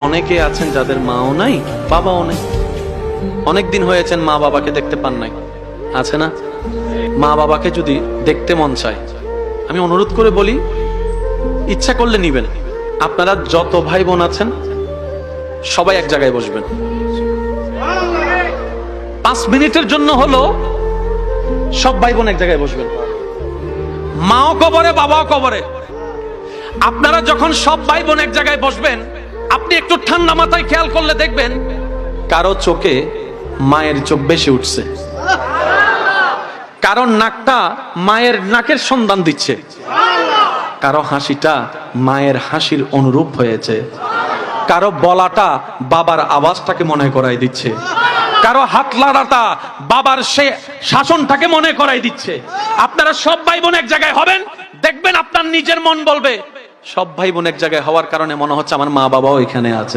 অনেকে আছেন যাদের মাও নাই বাবাও নেই, অনেকদিন হয়েছেন মা বাবাকে দেখতে পান নাই, আছে না? মা বাবাকে যদি দেখতে মন চায়, আমি অনুরোধ করে বলি, ইচ্ছা করলে নিবেন। আপনারা যত ভাই বোন আছেন সবাই এক জায়গায় বসবেন, 5 মিনিটের জন্য হলো সব ভাই বোন এক জায়গায় বসবেন। মাও কবরে বাবাও কবরে। আপনারা যখন সব ভাই বোন এক জায়গায় বসবেন, আপনি একটু ঠান্ডা মাথায় খেয়াল করলে দেখবেন কারো চোখে মায়ের চোখ বেশি উঠছে, কারণ নাকটা মায়ের নাকের সন্ধান দিচ্ছে, কারো হাসিটা মায়ের হাসির অনুরূপ হয়েছে, কারো বলাটা বাবার আওয়াজটাকে মনে করাই দিচ্ছে, কারো হাত লাড়াটা বাবার সে শাসনটাকে মনে করাই দিচ্ছে। আপনারা সব ভাই বোন এক জায়গায় হবেন, দেখবেন আপনার নিজের মন বলবে, সব ভাই বোন এক জায়গায় হওয়ার কারণে মনে হচ্ছে আমার মা বাবাও এখানে আছে।